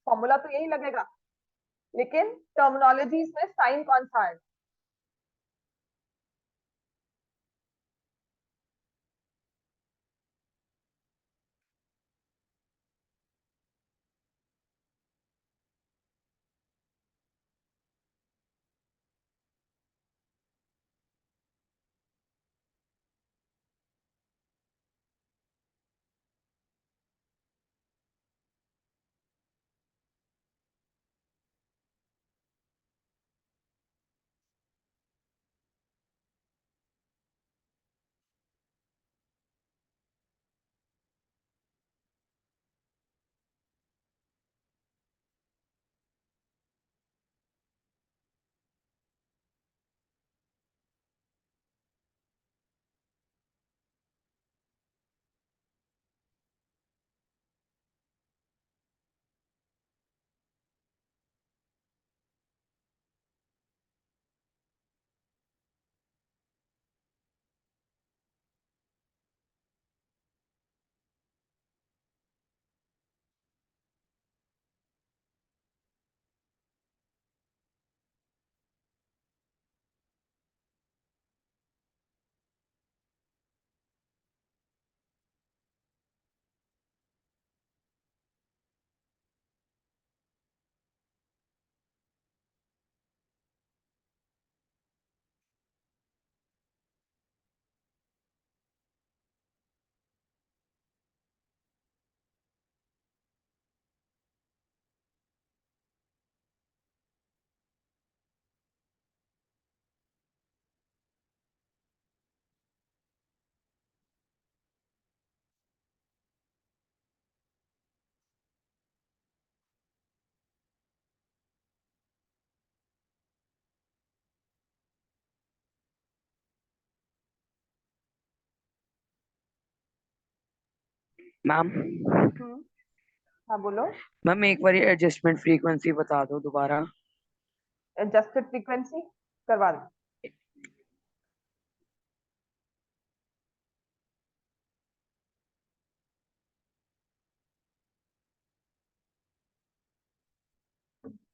Formula तो यही लगेगा, लेकिन टर्मिनोलॉजीज में साइन कौन सा है? मैम। हम्म। हाँ बोलो। मैम एक बार एडजस्टमेंट फ्रीक्वेंसी बता दो दोबारा। एडजस्टेड फ्रीक्वेंसी करवा दो।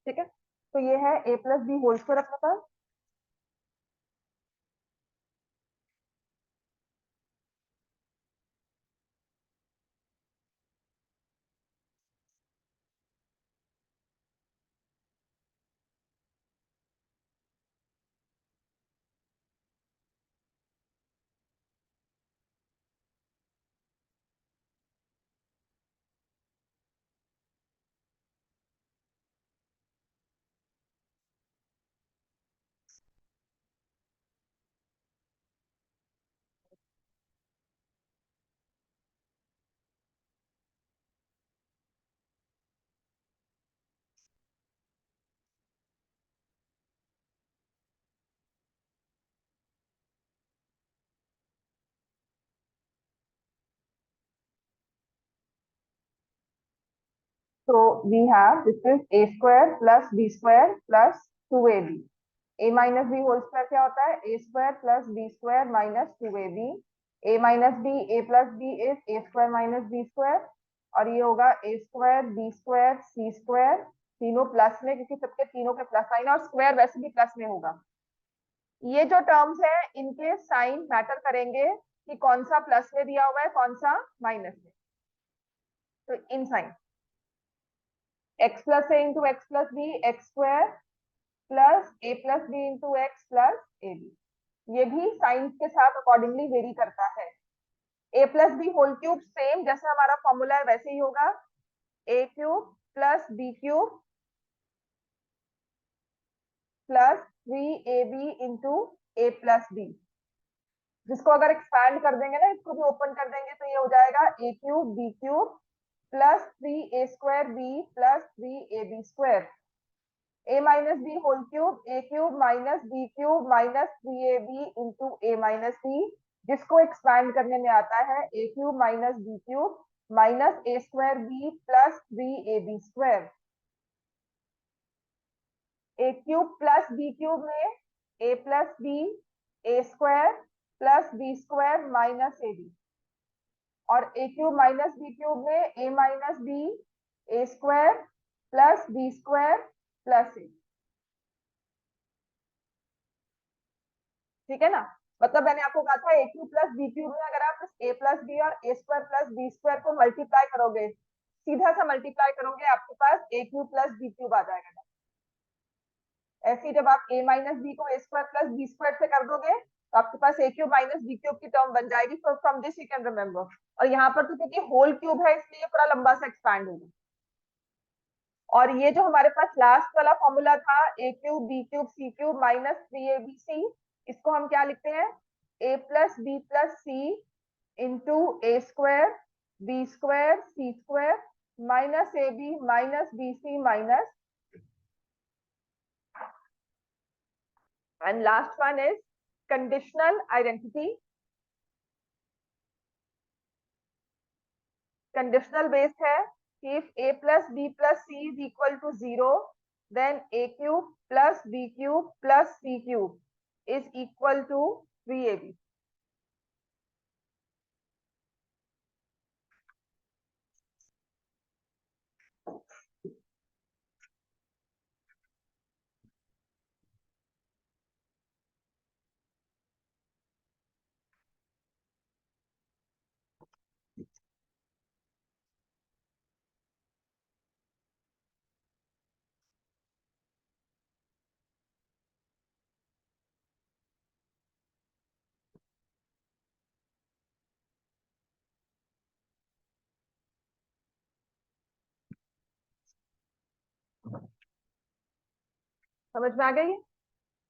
ठीक है, तो ये है a plus b whole square अपने पास। तो we have this is a square plus b square plus two a b. A minus b whole square क्या होता है? A square plus b square minus two a b. A minus b, a plus b is a square minus b square. और ये होगा a square b square c square, तीनों plus में क्योंकि सबके तीनों के प्लस साइन, और स्क्वायर वैसे भी प्लस में होगा। ये जो टर्म्स है इनके साइन मैटर करेंगे कि कौन सा प्लस में दिया हुआ है कौन सा माइनस में। तो इन sign x plus a into x plus b x square plus a plus b into x plus a b, ये भी साइंस के साथ अकॉर्डिंगली वेरी करता है। A plus b whole cube same जैसे हमारा फॉर्मूला है वैसे ही होगा, a cube plus b cube plus three a b into a plus b. जिसको अगर एक्सपैंड कर देंगे ना, इसको भी ओपन कर देंगे, तो ये हो जाएगा a cube b cube plus three a square b plus three a b square. A minus b whole cube a cube minus b cube minus three a b into a minus b, जिसको expand करने में आता है a cube minus b cube minus a square b plus three a b square. A cube plus b cube में a plus b a square plus b square minus a b, और a cube minus b cube में a minus b a square plus b square plus a. ठीक है ना, मतलब मैंने आपको कहा था a cube plus b cube में अगर आप ए प्लस बी और a square plus b square को मल्टीप्लाई करोगे, सीधा सा मल्टीप्लाई करोगे, आपके पास a cube plus b cube आ जाएगा। ऐसे ही जब आप a माइनस बी को ए स्क्वायर प्लस बी स्क्वायर से कर दोगे तो आपके पास a cube minus b cube की टर्म बन जाएगी। From this you can remember. और यहाँ पर तो क्योंकि होल क्यूब है इसलिए पूरा लंबा सा एक्सपैंड होगा। और ये जो हमारे पास लास्ट वाला फॉर्मूला था a cube b cube c cube minus 3abc, इसको हम क्या लिखते हैं, a plus b plus c into a square b square c square minus a b minus b c minus, and last one is conditional identity. Conditional based है कि if a plus b plus c is equal to 0, then a cube plus b cube plus c cube is equal to 3ab. समझ में आ गई?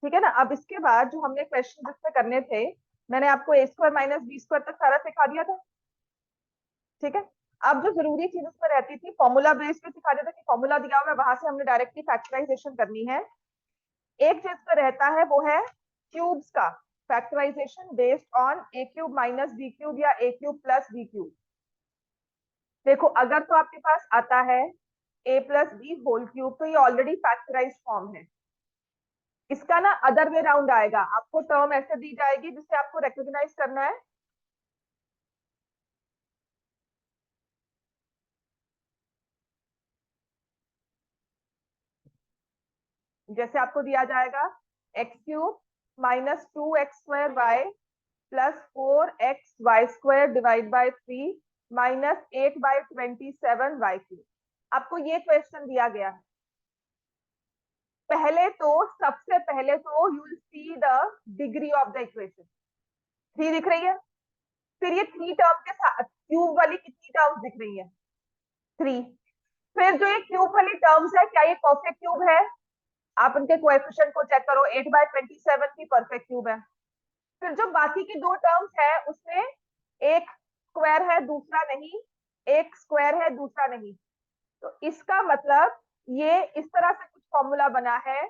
ठीक है ना। अब इसके बाद जो हमने क्वेश्चन जिसमें करने थे, मैंने आपको ए स्क्वायर माइनस बी स्क्वायर तक सारा सिखा दिया था। ठीक है, अब जो जरूरी चीज उसमें रहती थी, फॉर्मूला बेस पे सिखा दिया था कि फॉर्मूला दिया हुआ है, वहां से हमने डायरेक्टली फैक्टराइजेशन करनी है। एक चीज पे रहता है वो है क्यूब्स का factorization based on a cube minus b cube या a cube plus b cube. देखो अगर तो आपके पास आता है a plus b whole cube, तो ये ऑलरेडी फैक्टराइज फॉर्म है। इसका ना अदर वे राउंड आएगा, आपको टर्म ऐसे दी जाएगी जिसे आपको रिकॉग्नाइज करना है। जैसे आपको दिया जाएगा x cube minus 2x² y plus 4xy square divide by 3 minus 8/27 y cube. आपको ये क्वेश्चन दिया गया है। पहले तो सबसे पहले तो you will see the degree of the equation. 3 दिख रही है, फिर ये 3 टर्म के साथ क्यूब वाली कितनी टर्म्स दिख रही है, 3। फिर जो ये क्यूब वाली टर्म्स है, क्या ये परफेक्ट क्यूब है? आप उनके कोएफिशिएंट को चेक करो, 8/27 की परफेक्ट क्यूब है। फिर जो बाकी की 2 टर्म्स है उसमें एक स्क्वायर है दूसरा नहीं, एक स्क्वायर है दूसरा नहीं। तो इसका मतलब ये इस तरह से कुछ फॉर्मूला बना है,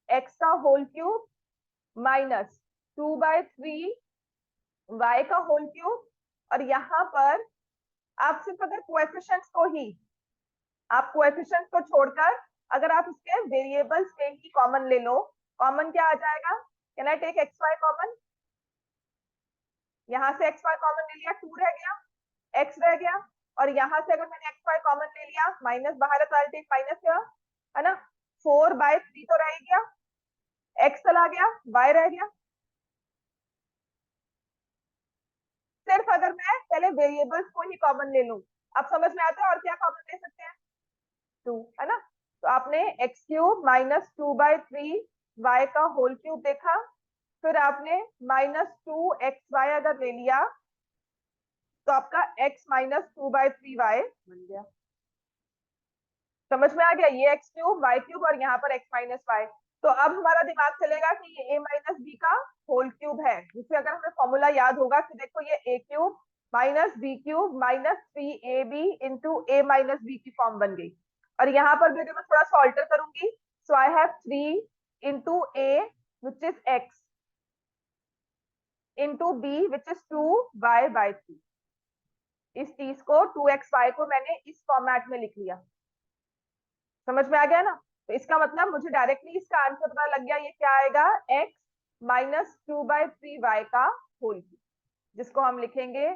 एक्स का होल क्यूब माइनस 2/3 वाई का होल क्यूब। और यहाँ पर आप सिर्फ अगर कोएफिशिएंट्स को ही, आप कोएफिशिएंट्स को छोड़कर अगर आप उसके वेरिएबल्स में ही कॉमन ले लो, कॉमन क्या आ जाएगा? Can I take x y common? यहाँ से एक्स वाई कॉमन ले लिया, 2 रह गया, एक्स रह गया। और यहाँ से अगर मैंने एक्स वाई कॉमन ले लिया, माइनस बाहर है तो आई टेक माइनस है ना, 4/3 तो रह गया, एक्स चला गया, वाई रह गया। सिर्फ अगर मैं पहले वेरिएबल्स को ही कॉमन ले लूं, अब समझ में आता है और क्या कॉमन ले सकते हैं, 2 है ना। तो आपने एक्स क्यूब माइनस 2/3 वाई का होल क्यूब देखा, फिर आपने -2xy अगर ले लिया तो आपका x माइनस 2/3y बन गया। समझ में आ गया? ये एक्स क्यूब वाई क्यूब और यहाँ पर x माइनस वाई। तो अब हमारा दिमाग चलेगा कि ये a माइनस बी का होल क्यूब है, जिससे अगर हमें फॉर्मूला याद होगा कि देखो ये a cube minus b cube minus 3ab into a minus b की फॉर्म बन गई। और यहाँ पर भी अगर मैं थोड़ा सा ऑल्टर करूंगी, so I have 3 into a which is x into b which is 2y/3। इस चीज को 2xy को मैंने इस फॉर्मेट में लिख लिया। समझ में आ गया ना? तो इसका मतलब मुझे डायरेक्टली इसका आंसर पता लग गया, ये क्या आएगा, x माइनस 2/3y का होल क्यूब, जिसको हम लिखेंगे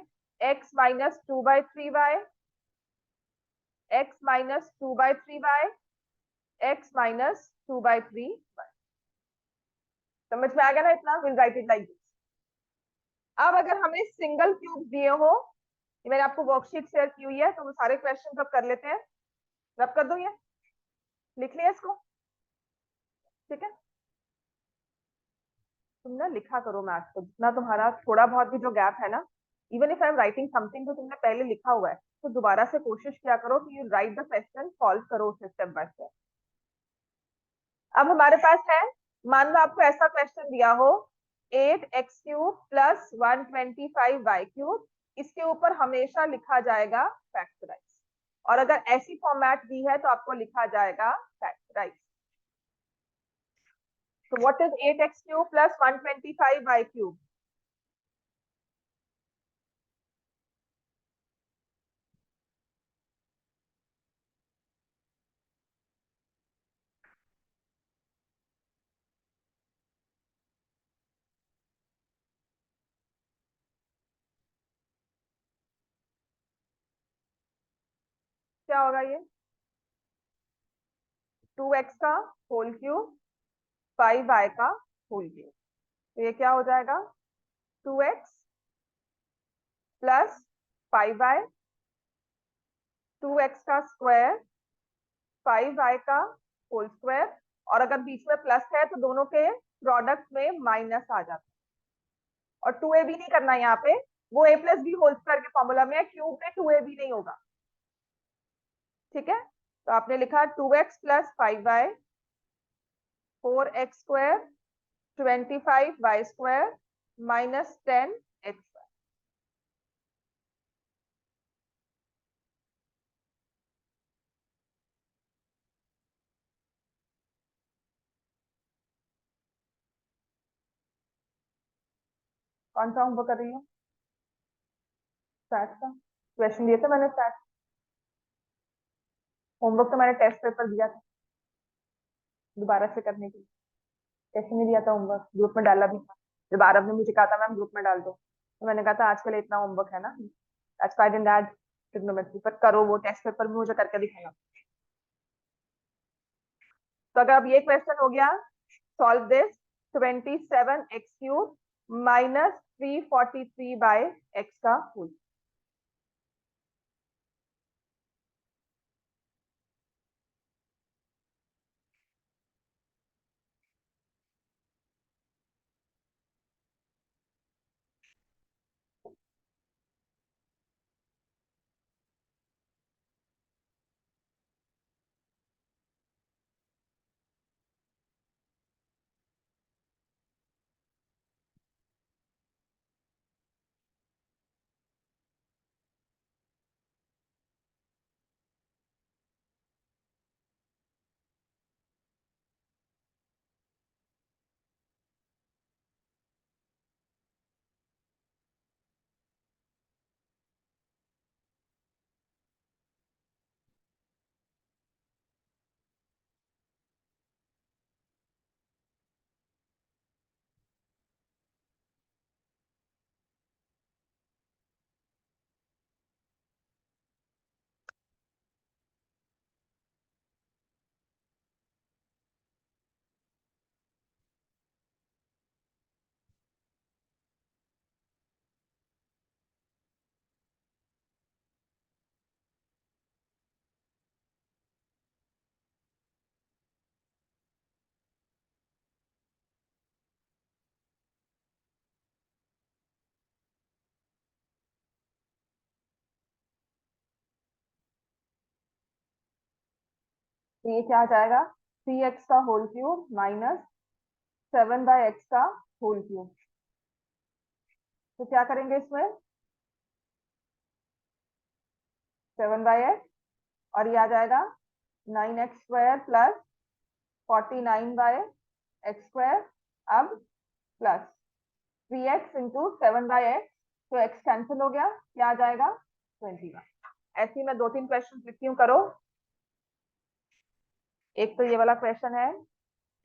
x minus 2/3y, x minus 2/3y x minus 2/3। समझ में आ गया ना इतना? Will write it like this. अब अगर हमें सिंगल क्यूब दिए हो, मैंने आपको वर्कशीट शेयर की हुई है, तो वो सारे क्वेश्चन अब कर लेते हैं। रब कर दो, ये लिख लिया इसको, ठीक है? तुम ना लिखा करो मैथ को, जितना तुम्हारा थोड़ा बहुत भी जो गैप है ना, even if I am writing something तो तुमने पहले लिखा हुआ है, तो दोबारा से कोशिश किया करो कि you right the question, solve करो उसे स्टेप बाय स्टेप। अब हमारे पास है, मान लो आपको ऐसा क्वेश्चन दिया हो 8x³ प्लस 125y³, इसके ऊपर हमेशा लिखा जाएगा फैक्टराइज, और अगर ऐसी फॉर्मेट दी है तो आपको लिखा जाएगा factorise. So what is 8x³ plus 125y³? क्या होगा ये? 2x का होल क्यूब 5y का होल क्यूब। तो ये क्या हो जाएगा? 2x प्लस 5y, 2x का स्क्वायर 5y का होल स्क्वायर, और अगर बीच में प्लस है तो दोनों के प्रोडक्ट में माइनस आ जाता है। और 2ab नहीं करना है यहाँ पे, वो a plus b whole square के फॉर्मूला में है, क्यूब में 2ab नहीं होगा, ठीक है? तो आपने लिखा 2x plus 5y 4x² 25y² minus 10x। कौन सा होमवर्क कर रही हो? स्टैट का क्वेश्चन दिए थे मैंने, स्टैट होमवर्क तो मैंने टेस्ट पेपर दिया था दोबारा से करने के लिए। कैसे नहीं दिया था होमवर्क? ग्रुप में डाला भी था। जब आरव ने मुझे कहा था मैम ग्रुप में डाल दो, तो मैंने कहा था आजकल इतना होमवर्क है ना, आज का आई डिडंट ऐड ट्रिग्नोमेट्री, पर करो वो टेस्ट पेपर में मुझे करके दिखाना। तो अगर अब ये क्वेश्चन हो गया, solve this 27x³ minus 343/x का होल। तो ये क्या आ जाएगा? 3x का होल क्यूब माइनस 7/x का होल क्यूब। तो क्या करेंगे इसमें? 7/x, और ये आ जाएगा 9x² प्लस 49/x²। अब प्लस 3x इंटू 7/x, तो x कैंसिल हो गया, क्या आ जाएगा? 21। ऐसे ही मैं 2-3 क्वेश्चन लिखती हूँ, करो। एक तो ये वाला क्वेश्चन है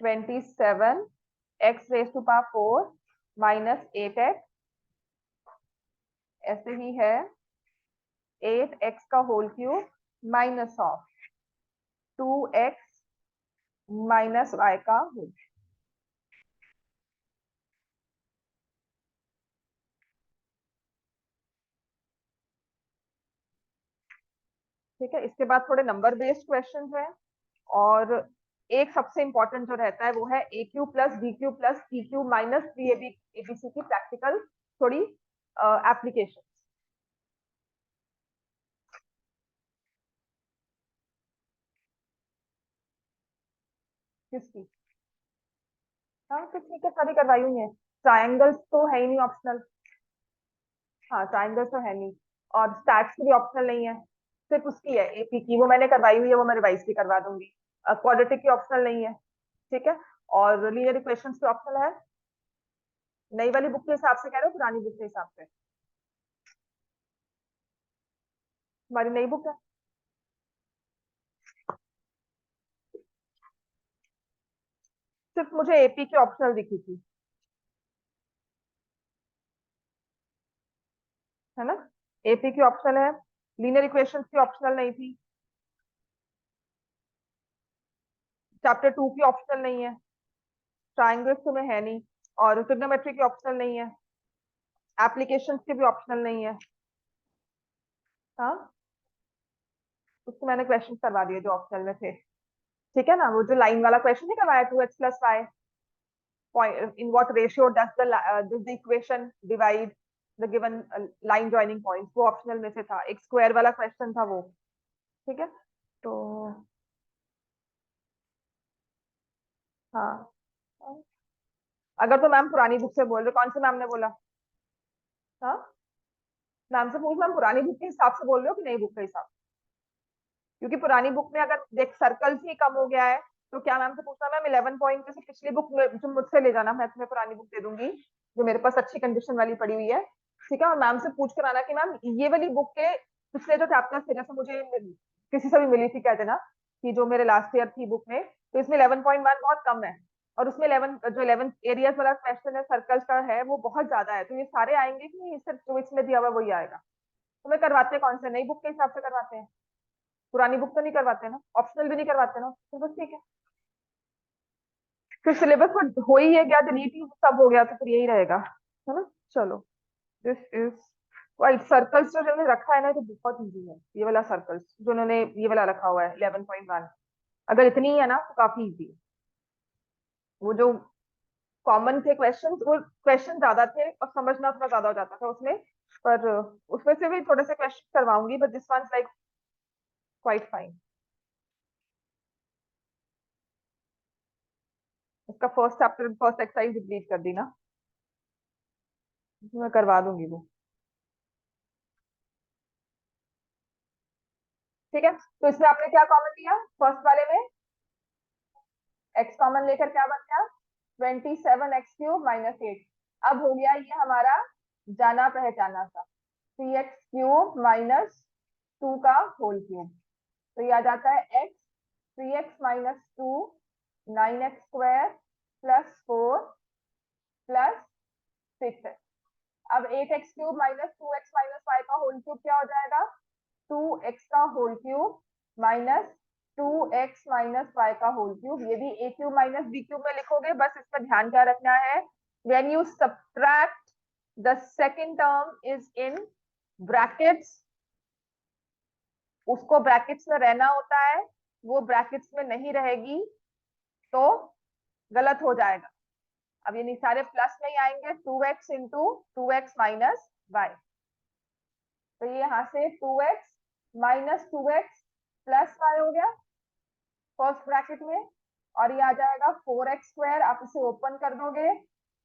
27x⁴ माइनस 8x। ऐसे ही है 8x का whole cube minus of 2x minus y का होल। ठीक है, इसके बाद थोड़े नंबर बेस्ड क्वेश्चन है। और एक सबसे इंपॉर्टेंट जो रहता है वो है a cube plus b cube plus c cube minus three a b ABC की प्रैक्टिकल थोड़ी एप्लीकेशन। किसकी? हाँ तो ठीक है, सारी करवाई हुई है। ट्राइंगल्स तो है ही नहीं ऑप्शनल। हाँ ट्राइंगल्स तो है नहीं। और स्टैट्स की भी ऑप्शनल नहीं है, सिर्फ उसकी है एपी की, वो मैंने करवाई हुई है, वो मैं रिवाइज भी करवा दूंगी। क्वाड्रेटिक की ऑप्शनल नहीं है। ठीक है। और लीनियर इक्वेशंस की ऑप्शनल है। नई वाली बुक के हिसाब से कह रहे हो पुरानी बुक के हिसाब से? हमारी नई बुक है। सिर्फ मुझे एपी की ऑप्शनल दिखी थी, है ना? एपी की ऑप्शनल है, लीनियर इक्वेशंस की ऑप्शनल नहीं थी, चैप्टर 2 की ऑप्शनल नहीं है, ट्राइंगल्स तो में है नहीं, और ट्रिग्नोमेट्री की ऑप्शनल नहीं है, एप्लीकेशंस की भी ऑप्शनल नहीं है। हाँ, उसको मैंने क्वेश्चन करवा दिए जो ऑप्शनल में थे। ठीक है ना, वो जो लाइन वाला क्वेश्चन नहीं करवाया, 2x plus y in what ratio does the equation divide the given line joining points, वो ऑप्शनल में से था। एक स्क्वायर वाला क्वेश्चन था वो। ठीक है। तो हाँ, अगर तो मैम पुरानी बुक से बोल रहे, कौन से मैम ने बोला? हाँ, मैम से पूछ, मैम पुरानी बुक के हिसाब से बोल रहे हो कि नई बुक के हिसाब से? क्योंकि पुरानी बुक में अगर देख सर्कल्स ही कम हो गया है, तो क्या मैम से पूछना, मैम 11 पॉइंट जैसे पिछली बुक में जो मुझसे ले जाना, मैं तुम्हें पुरानी बुक दे दूंगी जो मेरे पास अच्छी कंडीशन वाली पड़ी हुई है। ठीक है, और मैम से पूछ कर आना कि मैम ये वाली बुक के पिछले जो चैप्टर्स थे, जैसे मुझे किसी से भी मिली थी, कहते ना कि जो मेरे लास्ट ईयर थी बुक में, तो इसमें 11.1 बहुत कम है। और उसमें 11 जो 11 एरियाज वाला क्वेश्चन है सर्कल्स का है, वो बहुत ज्यादा है। तो ये सारे आएंगे कि नहीं, सिर्फ जो इसमें दिया हुआ वही आएगा? तो मैं करवाते हैं कौन से, नई बुक के हिसाब से करवाते हैं? पुरानी बुक तो नहीं करवाते ना, ऑप्शनल भी नहीं करवाते ना, तो बस ठीक है। फिर सिलेबस में हो ही है क्या, डिलीट ही सब हो गया तो फिर यही रहेगा, है ना? चलो, दिस इज वाइट सर्कल्स जो जिन्होंने रखा है ना, तो बहुत इजी है ये वाला सर्कल्स जो उन्होंने ये वाला रखा हुआ है 11.1। अगर इतनी ही है ना तो काफी इजी है। वो जो कॉमन थे क्वेश्चन, वो क्वेश्चन ज्यादा थे और समझना थोड़ा ज्यादा हो जाता था उसमें। पर उसमें से भी थोड़े से क्वेश्चन करवाऊंगी, but this one like quite fine. इसका first chapter first exercise delete कर दी ना, मैं करवा दूंगी वो। ठीक है, तो इसमें आपने क्या कॉमन लिया फर्स्ट वाले में? एक्स कॉमन लेकर क्या बन गया? 27x³ - 8। अब हो गया ये हमारा जाना पहचाना सा, 3x³ - 2 का होल क्यूब। तो ये आ जाता है x, 3x - 2 9x² +4 +6 है। अब 8x³ - 2x - 5 का होल क्यूब क्या हो जाएगा? 2x का होल क्यूब माइनस 2x - 5 का होल क्यूब। ये भी a cube minus b cube में लिखोगे, बस इसमें ध्यान क्या रखना है, when you subtract the second term is in brackets, उसको ब्रैकेट्स में रहना होता है, वो ब्रैकेट्स में नहीं रहेगी तो गलत हो जाएगा। अब ये नहीं सारे प्लस में ही आएंगे, 2x into 2x minus Y. तो ये यहाँ से 2x - 2x +y हो गया फर्स्ट ब्रैकेट में। और ये आ जाएगा 4x², आप इसे ओपन कर दोगे,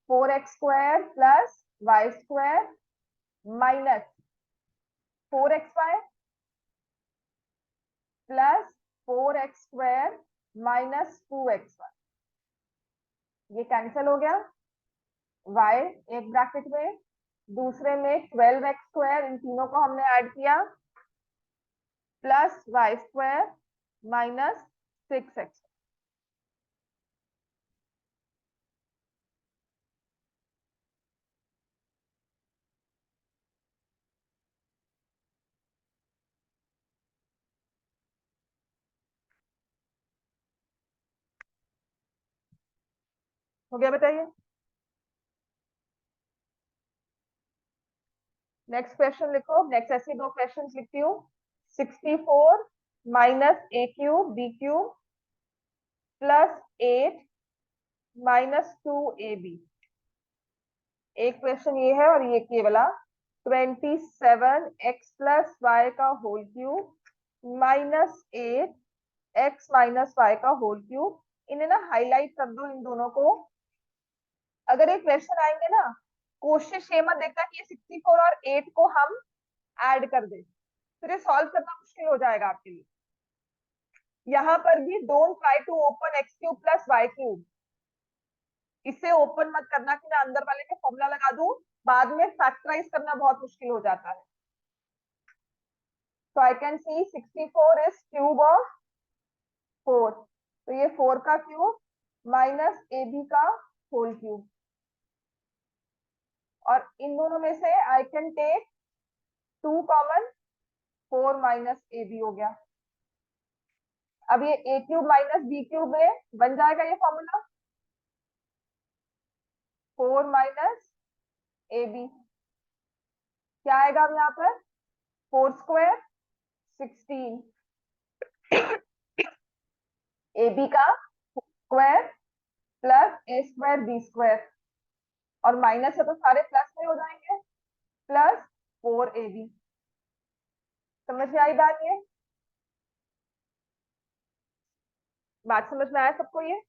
4x² +y² -4xy +4x² -2xy। ये कैंसिल हो गया। y एक ब्रैकेट में, दूसरे में 12x², इन तीनों को हमने ऐड किया, +y² -6x। हो गया, बताइए। नेक्स्ट क्वेश्चन लिखो। नेक्स्ट ऐसे दो क्वेश्चन लिखती हूँ। 64 minus a cube b cube plus 8 minus 2ab। एक क्वेश्चन ये है और ये वाला 27x प्लस वाई का whole cube minus 8x minus y का होल क्यूब। इन्हें ना हाईलाइट कर दो इन दोनों को। अगर ये क्वेश्चन आएंगे ना, कोशिश ये मत देखना कि ये 64 और 8 को हम ऐड कर दे, फिर ये सॉल्व करना मुश्किल हो जाएगा आपके लिए। यहाँ पर भी don't try to open x cube plus y cube. इसे ओपन मत करना कि मैं अंदर वाले का फॉर्मूला लगा दूं, बाद में फैक्टराइज करना बहुत मुश्किल हो जाता है। तो I can see 64 is cube of 4, तो ये 4 का क्यूब माइनस ए बी का होल क्यूब। और इन दोनों में से I can take 2 common, 4 minus a b हो गया। अब ये a cube minus b cube में बन जाएगा ये फॉर्मूला 4 माइनस ए बी। क्या आएगा अब यहाँ पर 4 स्क्वायर 16 ए बी का square plus a square b square, और माइनस है तो सारे प्लस में हो जाएंगे, प्लस 4ab। समझ में आई बात? ये बात समझ में आया सबको ये?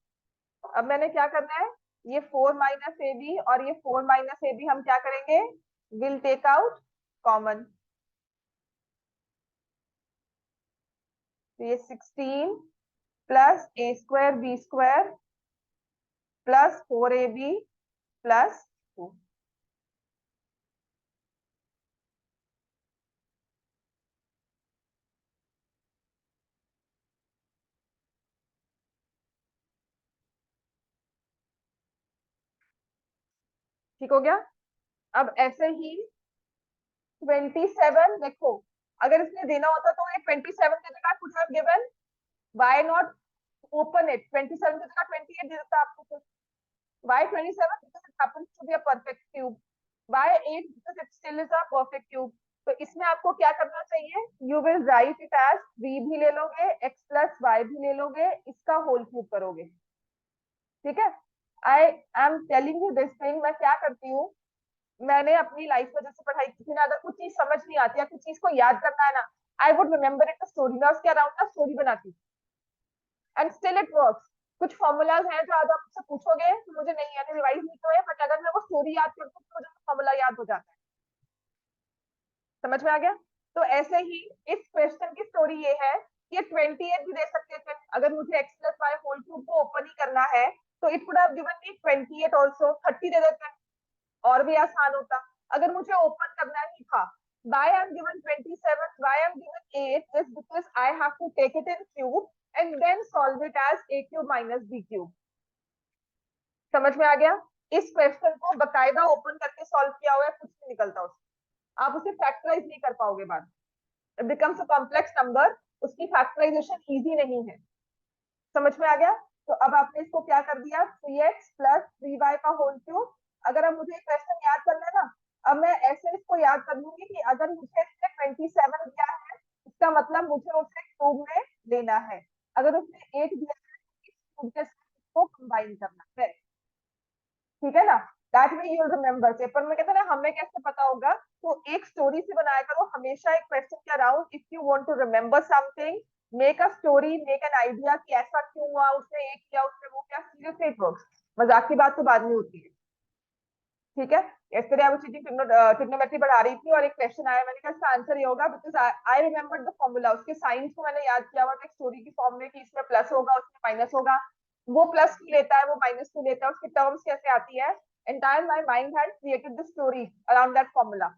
अब मैंने क्या करना है, ये 4 माइनस ए बी और ये 4 माइनस ए बी हम क्या करेंगे, विल टेक आउट कॉमन। तो ये 16 plus a square b square plus 4ab plus 2। ठीक हो गया? अब ऐसे ही 27 देखो, अगर इसने देना होता तो ये 27 की जगह कुछ have given, why not open it, 27 की जगह 28 दे देता आपको। कुछ why 27 because it happens to be a perfect cube, why 8 because it still is a perfect cube। तो इसमें आपको क्या करना चाहिए, you will write it as 3 भी ले लोगे, x plus y भी ले लोगे, इसका होल क्यूब करोगे। ठीक है? I am telling you this thing. मैं क्या करती हूँ, मैंने अपनी लाइफ में जैसे पढ़ाई की थी ना, अगर कुछ चीज समझ नहीं आती या कुछ चीज को याद करना है ना, I would remember it story, मैं उसके अराउंड ना स्टोरी बनाती, एंड स्टिल इट वर्क्स। कुछ फॉर्मूलाज हैं जो आज आप मुझसे पूछोगे तो मुझे नहीं यानी रिवाइज नहीं किए, बट अगर मैं वो स्टोरी याद करती हूँ तो मुझे फॉर्मूला याद हो जाता है। समझ में आ गया? तो ऐसे ही इस क्वेश्चन की स्टोरी ये है कि ये 28 भी दे सकते थे, अगर मुझे x plus y whole cube को ओपन ही करना है तो it would have given me 28 also, 30 दे देते हैं और भी आसान होता। अगर मुझे ओपन करना ही था, why I'm given 27, why I'm given 8 is because I have to take it in cube and then solve it as a cube minus b cube। समझ में आ गया? इस क्वेश्चन को बकायदा ओपन करके सॉल्व किया हुआ है, कुछ नहीं निकलता उससे, आप उसे फैक्टराइज नहीं कर पाओगे बाद। It becomes a complex number, उसकी फैक्टराइजेशन इजी नहीं है। समझ में आ गया? तो अब आपने इसको क्या कर दिया, 3x प्लस 3y का होल क्यूब। अगर अब मुझे क्वेश्चन याद करना है ना, अब मैं ऐसे इसको याद कर लूंगी कि अगर मुझे इसने 27 दिया है, इसका मतलब मुझे उसे क्यूब में लेना है। अगर उसने 8 दिया है, इस क्यूब के साथ इसको कंबाइन करना है। ठीक है ना? That way you remember. Paper में कहते हैं ना हमें कैसे पता होगा, तो एक स्टोरी से बनाया करो हमेशा एक क्वेश्चन के around. If you want to remember something, make a story, make an idea कि ऐसा क्यों हुआ, उसने ये किया, उसने वो किया। Seriously it works. मजाक की बात तो बाद में होती है। ठीक है? yesterday I was teaching trigonometry पढ़ा रही थी और एक क्वेश्चन आया, मैंने कहा इसका आंसर ये होगा, because I remember the formula, उसके साइंस को मैंने याद किया हुआ था एक स्टोरी की फॉर्म में कि इसमें प्लस होगा उसमें माइनस होगा, वो प्लस क्यों लेता है वो माइनस क्यों लेता है, उसकी टर्म्स कैसे आती है। Entire my mind had created the story around that formula.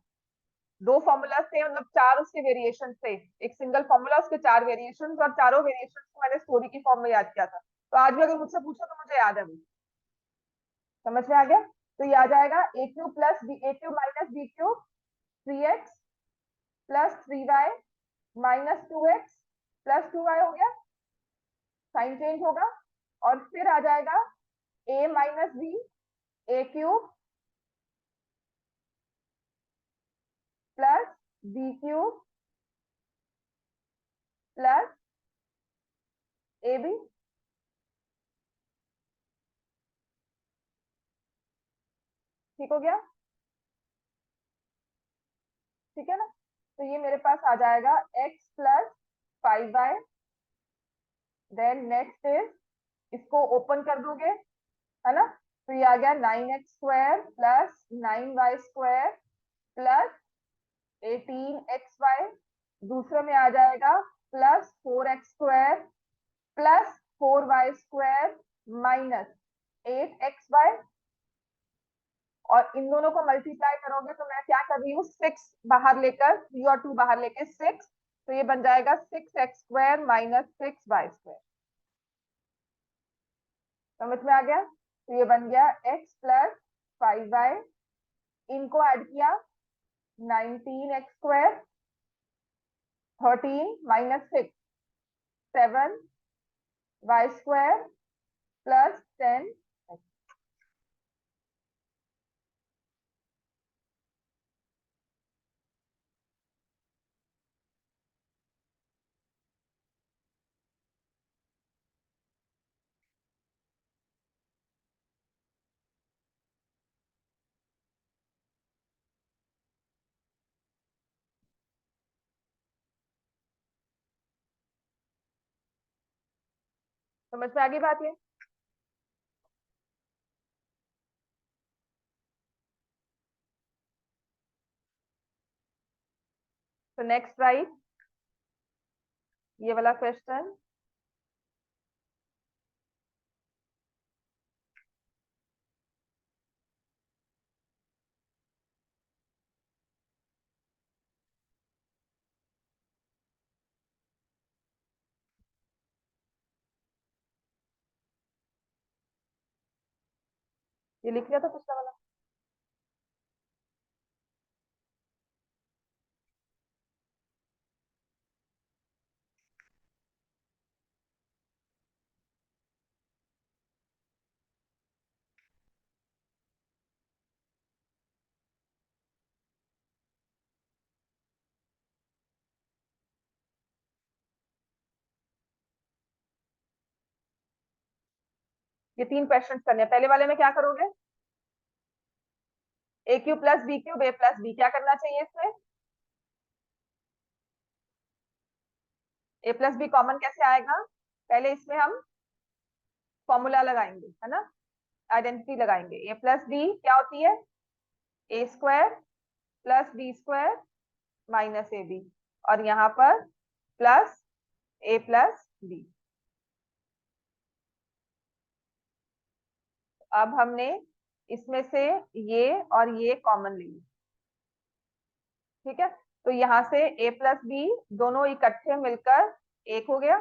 दो फॉर्मूला थे, मतलब चार उसके वेरिएशन थे, एक सिंगल फॉर्मूला उसके चार वेरिएशन, और चारों वेरिएशन को मैंने स्टोरी की फॉर्म में याद किया था। तो आज भी अगर मुझसे पूछो तो मुझे याद है वो। समझ में आ गया? तो ये आ जाएगा a cube plus b, a cube minus b cube 3x plus 3y minus 2x plus 2y हो गया, साइन चेंज होगा, और फिर आ जाएगा a minus b, a cube plus b cube plus a b. ठीक हो गया? ठीक है ना? तो ये मेरे पास आ जाएगा x plus 5y। Then next is, इसको ओपन कर दोगे, है ना? तो ये आ गया 9x² plus 9y² plus 18xy। दूसरे में आ जाएगा plus 4x² plus 4y² minus 8xy। और इन दोनों को मल्टीप्लाई करोगे तो मैं क्या कर रही हूँ, 6 बाहर लेकर, 3 और 2 बाहर लेकर 6, तो ये बन जाएगा 6x² माइनस 6y²। समझ में आ गया? तो ये बन गया x प्लस 5y, इनको ऐड किया 19x², 13 माइनस 6 7y² प्लस 10। समझ में आ गई बात ये? तो नेक्स्ट राइट ये वाला क्वेश्चन। ये लिख लिया था पिछला वाला? ये 3 क्वेश्चन करने हैं। पहले वाले में क्या करोगे, ए cube plus b cube a plus B, क्या करना चाहिए इसमें? ए प्लस बी कॉमन कैसे आएगा? पहले इसमें हम फॉर्मूला लगाएंगे, है ना, आइडेंटिटी लगाएंगे। ए प्लस बी क्या होती है, a² plus b² minus a b, और यहाँ पर प्लस ए प्लस बी। अब हमने इसमें से ये और ये कॉमन ले लिया, ठीक है? तो यहाँ से a प्लस बी दोनों इकट्ठे मिलकर एक हो गया,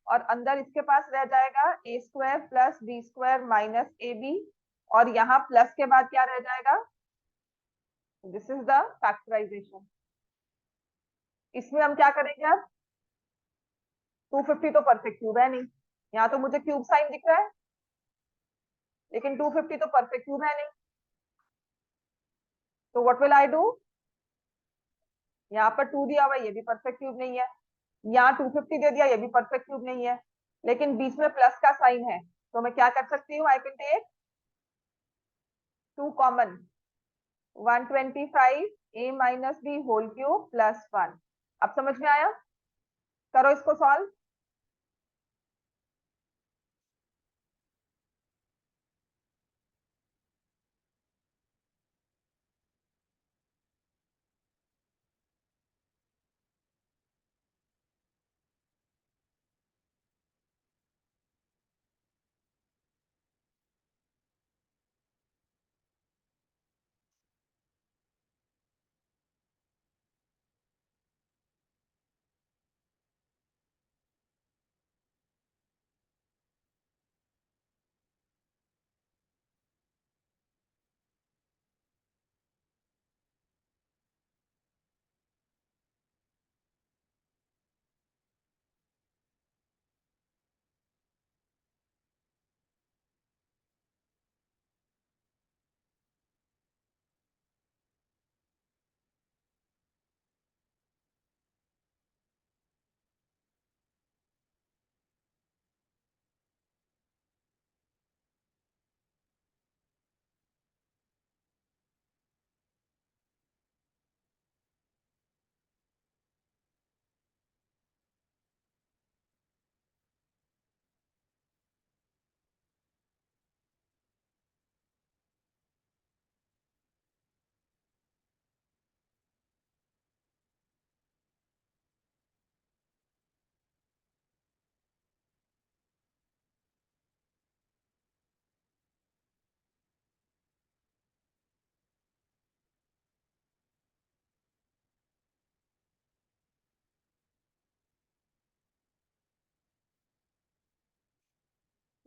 और अंदर इसके पास रह जाएगा a² plus b² minus a b, और यहाँ प्लस के बाद क्या रह जाएगा, दिस इज द फैक्टराइजेशन। इसमें हम क्या करेंगे अब, 250 तो परफेक्ट क्यूब है नहीं, यहाँ तो मुझे क्यूब साइन दिख रहा है, लेकिन 250 तो परफेक्ट क्यूब है नहीं। तो व्हाट विल आई डू, यहाँ पर 2 दिया हुआ है, ये भी परफेक्ट क्यूब नहीं है। यहाँ 250 दे दिया, ये भी परफेक्ट क्यूब नहीं है, लेकिन बीच में प्लस का साइन है, तो मैं क्या कर सकती हूँ, I can take 2 common, 125 a minus b whole cube plus 1। अब समझ में आया? करो इसको सॉल्व।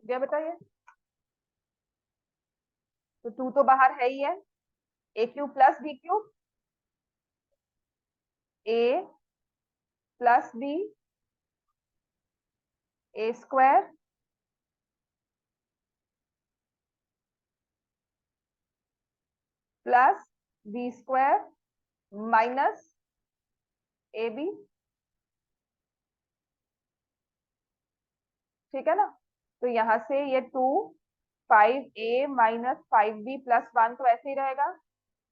क्या बताइए, तो 2 तो बाहर है ही है, a cube plus b cube, a plus b, a square plus b square minus a b. ठीक है ना, तो यहां से ये 2 5a - 5b + 1 तो ऐसे ही रहेगा।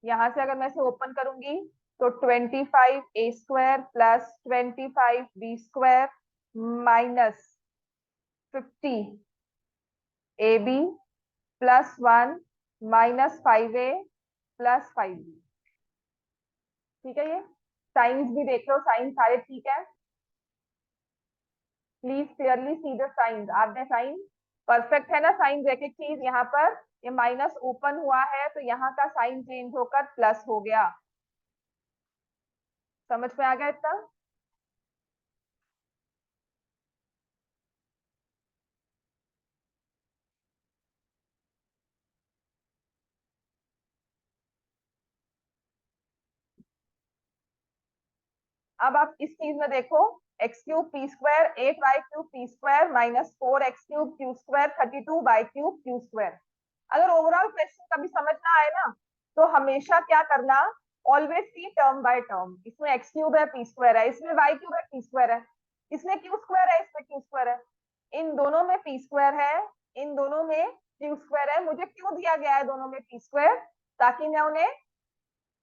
यहां से अगर मैं इसे ओपन करूंगी तो 25a² plus 25b² -50ab + 1 -5a + 5b। ठीक है, ये साइंस भी देख लो, साइंस सारे ठीक है। Please clearly see the signs, are the sign perfect है ना? साइंस एक एक चीज, यहाँ पर ये माइनस ओपन हुआ है तो यहाँ का साइन चेंज होकर प्लस हो गया। समझ में आ गया इतना? अब आप इस चीज में देखो, x³ p², 8y³ p² -4x³ q², 32y³ q²। अगर ओवरऑल क्वेश्चन कभी समझ ना आए ना, तो हमेशा क्या करना, always see term by term. इसमें x³ है, p² है, इसमें y³ है, p² है, इसमें q² है, इसमें q² है, इन दोनों में p² है, इन दोनों में q² है। मुझे क्यों दिया गया है दोनों में p²? ताकि मैं उन्हें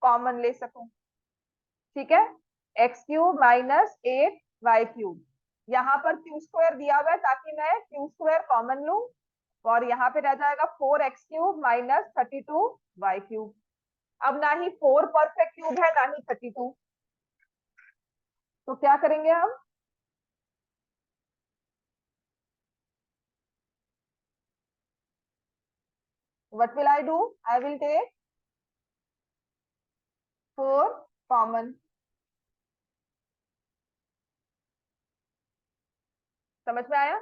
कॉमन ले सकूं। ठीक है, x³ -8y³, यहाँ पर q² दिया हुआ है ताकि मैं q² कॉमन लूं, और यहाँ पे रह जाएगा 4x³ - 32y³। अब ना ही 4 परफेक्ट क्यूब है ना ही 32, तो क्या करेंगे हम? What will I do? I will take 4 common. समझ में आया?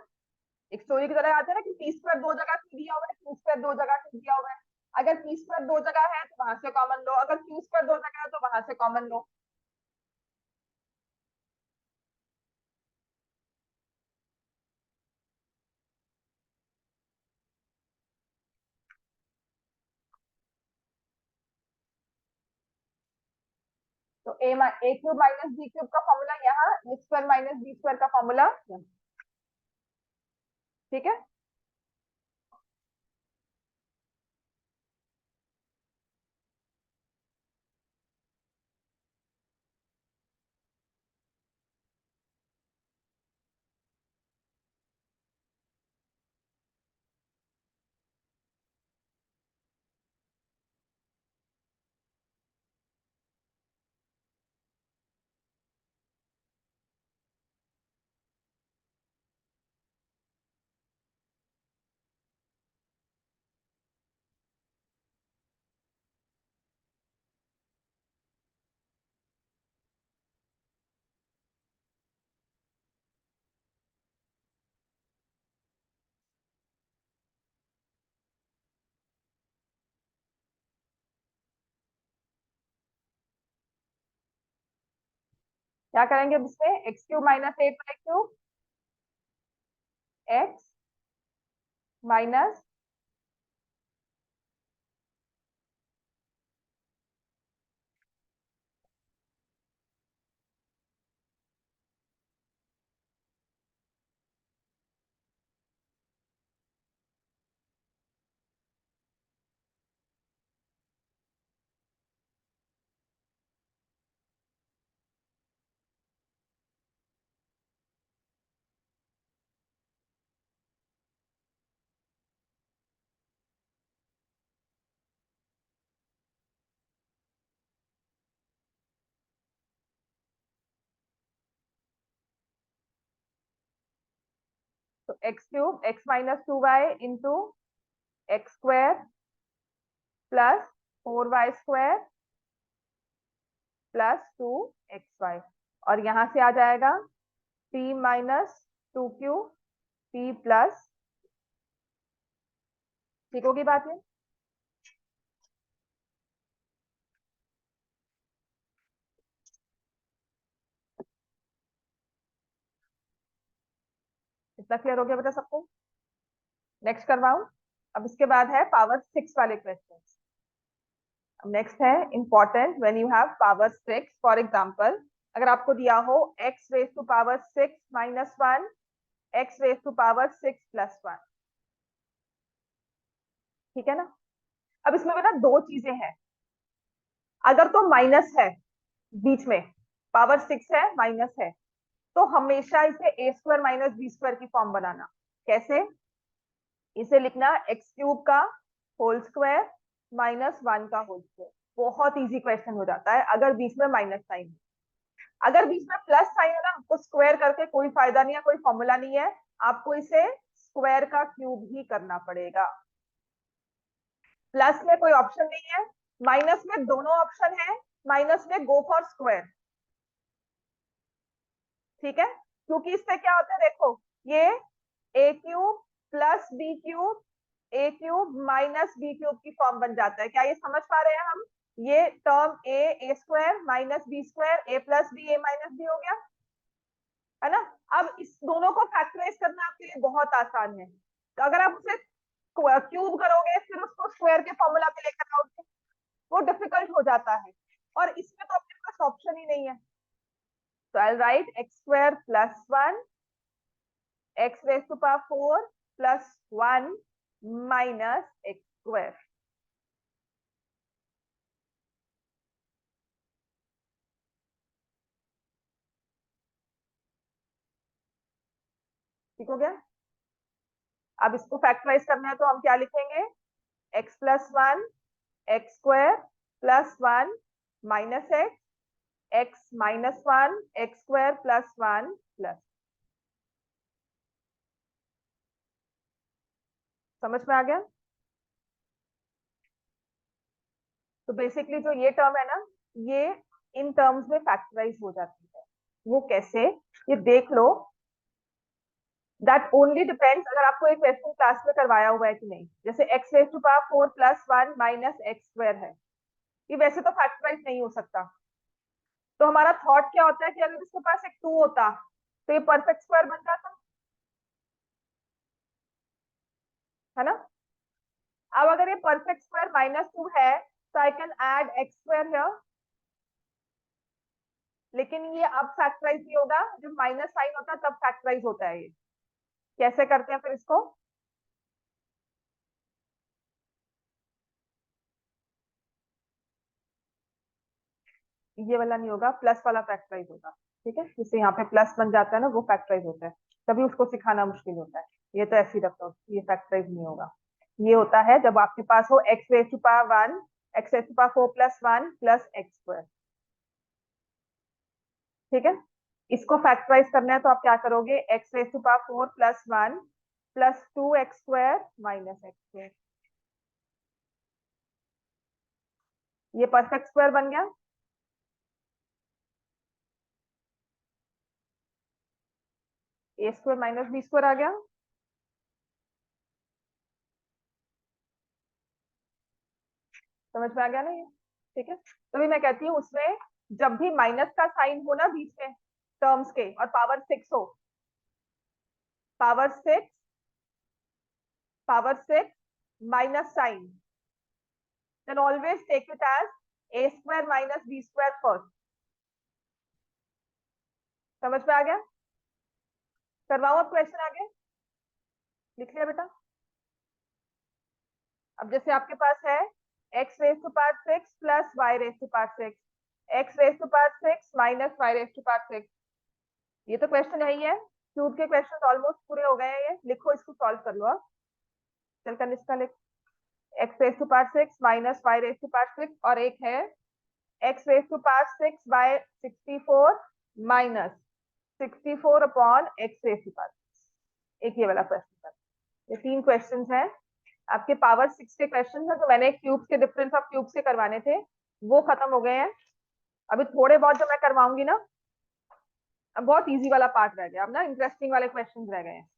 एक स्टोरी की तरह आता है ना कि p² 2 जगह क्यों दिया हुआ है, q² 2 जगह क्यों दिया हुआ है। अगर p² 2 जगह है तो वहां से कॉमन लो, अगर q² 2 जगह है तो वहां से कॉमन लो। तो a³ - b³ का फॉर्मूला यहाँ, a² - b² का फॉर्मूला। ठीक है, क्या करेंगे अब इसमें? x³ -8y³ x माइनस, तो x³ x - 2y into x² plus 4y² plus 2xy, और यहां से आ जाएगा p - 2q p प्लस ठीक होगी बात ये? इतना क्लियर हो गया बेटा सबको? नेक्स्ट करवाऊं? अब इसके बाद है पावर 6 वाले क्वेश्चन। नेक्स्ट है important, when you have power 6, for example अगर आपको दिया हो x raise to power 6 minus 1, x raise to power 6 plus 1, ठीक है ना? अब इसमें बेटा दो चीजें हैं। अगर तो माइनस है बीच में, पावर 6 है माइनस है, तो हमेशा इसे ए स्क्वायर माइनस बी स्क्वायर की फॉर्म बनाना। कैसे? इसे लिखना एक्स क्यूब का होल स्क्वायर माइनस 1 का होल स्क्वायर। बहुत इजी क्वेश्चन हो जाता है अगर बीच में माइनस साइन है। अगर बीच में प्लस साइन है ना, तो स्क्वायर करके कोई फायदा नहीं है, कोई फॉर्मूला नहीं है, आपको इसे स्क्वायर का क्यूब ही करना पड़ेगा। प्लस में कोई ऑप्शन नहीं है, माइनस में दोनों ऑप्शन है, माइनस में गो फॉर स्क्वायर, ठीक है? क्योंकि इससे क्या होता है देखो, ये a cube plus b cube, a cube minus b cube की फॉर्म बन जाता है। क्या ये समझ पा रहे हैं हम? ये term A square minus b square, A plus b a minus B हो गया, है ना? अब इस दोनों को फैक्टराइज करना आपके लिए बहुत आसान है। तो अगर आप उसे क्यूब करोगे फिर उसको स्क्वायर के फॉर्मूला पे लेकर आओगे, वो डिफिकल्ट हो जाता है, और इसमें तो अपने पास ऑप्शन ही नहीं है। तो I write x square plus 1 x raise to power 4 plus 1 minus x square. ठीक हो गया? अब इसको फैक्टराइज करना है तो हम क्या लिखेंगे? X plus 1 x square plus 1 minus x, x minus 1 x square plus 1 plus. समझ में आ गया? तो बेसिकली जो ये टर्म है ना, ये इन टर्म्स में फैक्टराइज हो जाती है। वो कैसे, ये देख लो। दैट ओनली डिपेंड्स अगर आपको एक क्वेश्चन क्लास में करवाया हुआ है कि नहीं। जैसे x raise to power 4 plus 1 minus x square है, ये वैसे तो फैक्टराइज नहीं हो सकता। तो हमारा थॉट क्या होता है कि अगर इसके पास एक 2 होता तो ये परफेक्ट स्क्वायर बन जाता, है ना? अब अगर ये परफेक्ट स्क्वायर -2 है तो I can add x square here, लेकिन ये अब फैक्टराइज नहीं होगा, जब माइनस साइन होता है तब फैक्टराइज होता है ये। कैसे करते हैं फिर इसको? ये वाला नहीं होगा, प्लस वाला फैक्टराइज होगा, ठीक है? जिससे यहाँ पे प्लस बन जाता है ना, वो फैक्टराइज होता है। तभी उसको सिखाना मुश्किल होता है। ये तो ऐसे ही रखो, ये फैक्टराइज नहीं होगा। ये होता है जब आपके पास हो x raise to power 1 x raise to power 4 plus 1 plus x square, ठीक है? इसको फैक्टराइज करना है तो आप क्या करोगे? X raise to power 4 plus 1 plus 2 x square minus x square. ये परफेक्ट स्क्वायर बन गया। A square minus b square आ गया। समझ में आ गया ना ये? ठीक है, तभी मैं कहती हूँ उसमें जब भी माइनस का साइन हो ना बीच में टर्म्स के, और पावर 6 हो, power 6, power 6 minus sign, then always take it as a square minus b square first। समझ में आ गया? करवाओ अब क्वेश्चन आगे। लिख लिया बेटा? अब जैसे आपके पास है x raise to power 6 plus y raise to power 6, x raise to power 6 minus y raise to power 6। ये तो क्वेश्चन है ही है, क्यूब के क्वेश्चन ऑलमोस्ट पूरे हो गए हैं। ये लिखो, इसको सॉल्व कर लो आप। चल कनिष्का लिख, x raise to power 6 minus y raise to power 6, और एक है x raise to power 6 by 64 minus 64 upon x raise to power 6। एक ये वाला क्वेश्चन है। ये 3 क्वेश्चन हैं आपके पावर 6 के क्वेश्चन है, तो मैंने क्यूब्स के डिफरेंस ऑफ क्यूब्स के करवाने थे, वो खत्म हो गए हैं। अभी थोड़े बहुत जो मैं करवाऊंगी ना, अब बहुत इजी वाला पार्ट रह गया, अब ना इंटरेस्टिंग वाले क्वेश्चन रह गए हैं।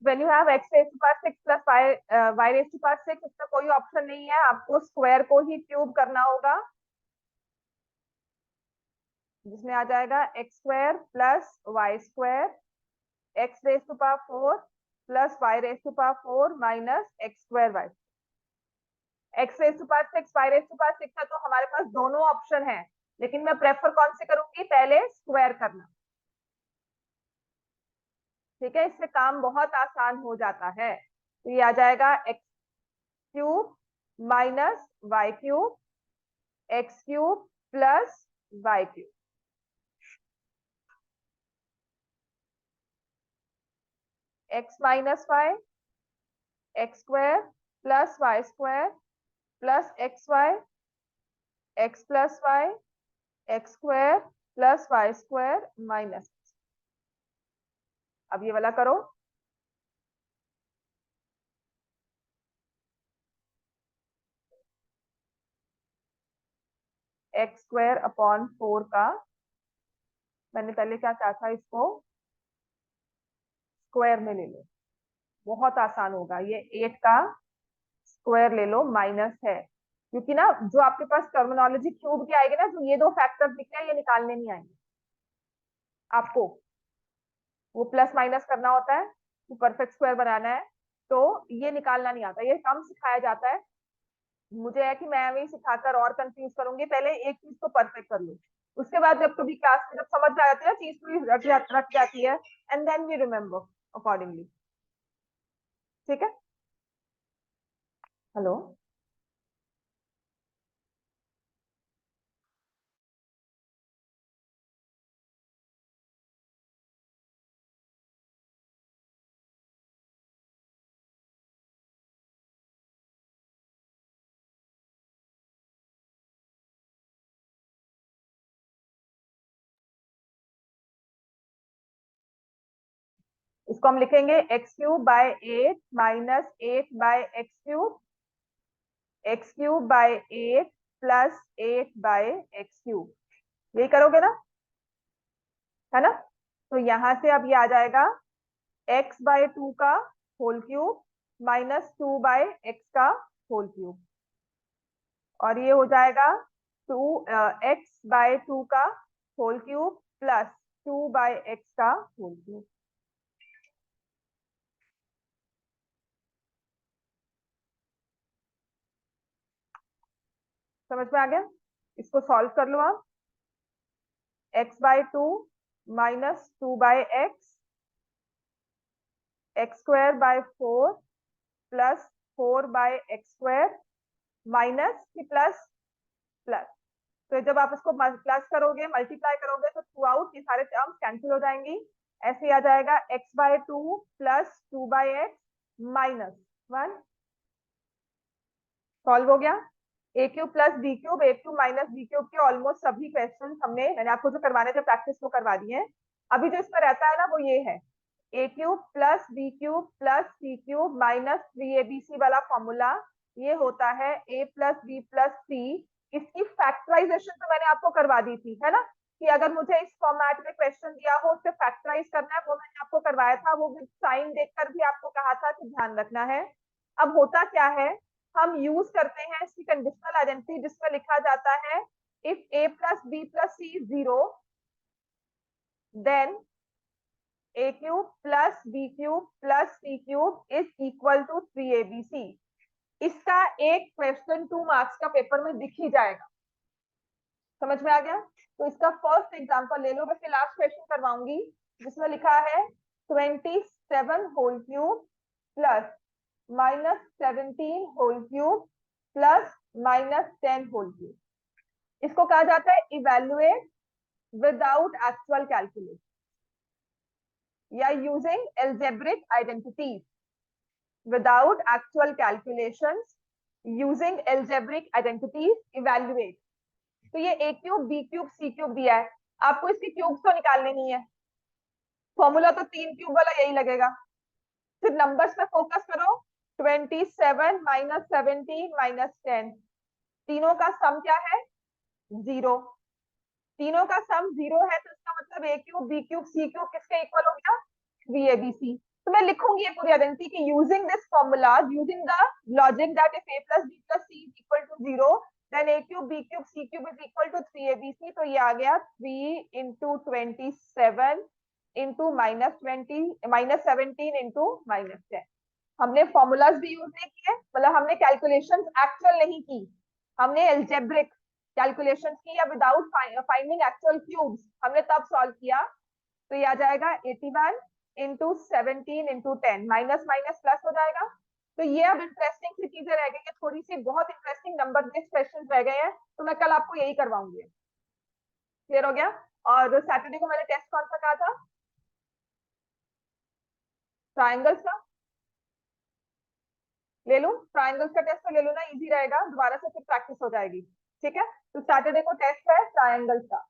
when you have x raised to power 6 plus y raised to power 6, इसका कोई ऑप्शन नहीं है, आपको स्क्वायर को ही क्यूब करना होगा, जिसमें आ जाएगा x square plus y square, x raise to power 4 plus y raise to power 4 minus x square y, x raise to power 6 y raise to power 6 है, तो हमारे पास दोनों ऑप्शन है, लेकिन मैं प्रेफर कौन से करूंगी, पहले स्क्वायर करना। ठीक है, इससे काम बहुत आसान हो जाता है। तो ये आ जाएगा x cube minus y cube, x cube plus y cube, x minus y, x square plus y square plus x y, x plus y, x square plus y square minus. अब ये वाला करो, एक्स स्क्वायर अपॉन 4 का, मैंने पहले क्या कहा था, इसको स्क्वायर में ले लो, बहुत आसान होगा, ये 8 का स्क्वायर ले लो माइनस है, क्योंकि ना जो आपके पास टर्मिनोलॉजी क्यूब की आएगी ना, जो ये दो फैक्टर्स दिख रहे हैं, ये निकालने नहीं आएंगे आपको, वो प्लस माइनस करना होता है, वो परफेक्ट स्क्वायर बनाना है, तो ये निकालना नहीं आता, ये कम सिखाया जाता है। मुझे है कि मैं वही सिखाकर और कंफ्यूज करूंगी, पहले एक चीज को परफेक्ट कर लो, उसके बाद जब कभी क्लास में जब समझ में आ जाती है चीज पूरी रट जाती है, and then we remember accordingly. ठीक है, हेलो, इसको हम लिखेंगे x cube by 8 minus 8 by x cube, x cube by 8 plus 8 by x cube, यही करोगे ना, है ना। तो यहां से अब ये आ जाएगा x बाय 2 का whole cube minus 2 by x का होल क्यूब, और ये हो जाएगा 2x/2 का होल क्यूब प्लस 2/x का होल क्यूब। समझ में आ गया, इसको सॉल्व कर लो आप, x/2 minus 2/x, x square by 4 plus 4/x square minus plus plus, तो जब आप इसको प्लस करोगे मल्टीप्लाई करोगे तो थ्रू आउट ये सारे टर्म्स कैंसिल हो जाएंगी, ऐसे आ जाएगा x/2 plus 2/x minus 1, solve हो गया। ए cube plus b cube, a cube minus b cube के ऑलमोस्ट सभी क्वेश्चन मैंने आपको जो करवाने थे प्रैक्टिस को करवा दिए हैं। अभी जो इसमें रहता है ना वो ये है, a cube plus b cube plus c cube minus 3abc वाला फॉर्मूला, ये होता है a plus b plus c. इसकी फैक्टराइजेशन तो मैंने आपको करवा दी थी, है ना, कि अगर मुझे इस फॉर्मेट में क्वेश्चन दिया हो उसे फैक्टराइज करना है, वो मैंने आपको करवाया था, वो साइन देखकर भी आपको कहा था कि ध्यान रखना है। अब होता क्या है, हम यूज करते हैं इसकी कंडीशनल आइडेंटिटी, जिसमें लिखा जाता है if a plus b plus c 0 then a cube plus b cube plus c cube is equal to 3abc। इसका एक क्वेश्चन 2 मार्क्स का पेपर में दिख ही जाएगा, समझ में आ गया। तो इसका फर्स्ट एग्जांपल ले लो, वैसे लास्ट क्वेश्चन करवाऊंगी, जिसमें लिखा है 27 whole cube plus minus 17 whole cube plus minus 10 whole cube, इसको कहा जाता है इवेल्युएट विदाउट एक्चुअल कैलकुलेशन या using algebraic identities, without actual calculations using algebraic identities evaluate. तो ये a cube b cube c cube दिया है, आपको इसके क्यूब्स तो निकालने नहीं है, फॉर्मूला तो 3 क्यूब वाला यही लगेगा, फिर नंबर्स पे फोकस करो, 27 माइनस 17 माइनस 10, तीनों का सम क्या है 0, तीनों का सम 0 है, तो इसका मतलब ए cube b cube c cube किसके इक्वल हो गया 3abc। तो मैं लिखूंगी ये पूरी आइडेंटिटी कि using this formula, using the logic that if a plus b plus c is equal to 0, then a cube b cube c cube is equal to 3abc। तो ये आ गया 3 into 27 into minus 17 into minus 10। हमने formulas भी use नहीं किए, मतलब हमने calculations actual नहीं की, हमने एल्जेब्रिक कैलकुलेशंस की या विदाउट फाइंडिंग एक्चुअल क्यूब्स हमने तब सॉल्व किया। तो ये आ जाएगा 81 into 17 into 10, minus minus plus हो जाएगा। तो ये अब इंटरेस्टिंग सी चीजें रह गई है, थोड़ी सी बहुत इंटरेस्टिंग नंबर बेस्ड क्वेश्चन रह गए हैं, तो मैं कल आपको यही करवाऊंगी। क्लियर हो गया? और सैटरडे को मैंने टेस्ट कौन सा कहा था? ट्राइंगल्स का ले लूं? ट्राइंगल्स का टेस्ट तो ले लूं ना, इजी रहेगा, दोबारा से फिर प्रैक्टिस हो जाएगी। ठीक है, तो सैटरडे को टेस्ट है ट्राइंगल्स का।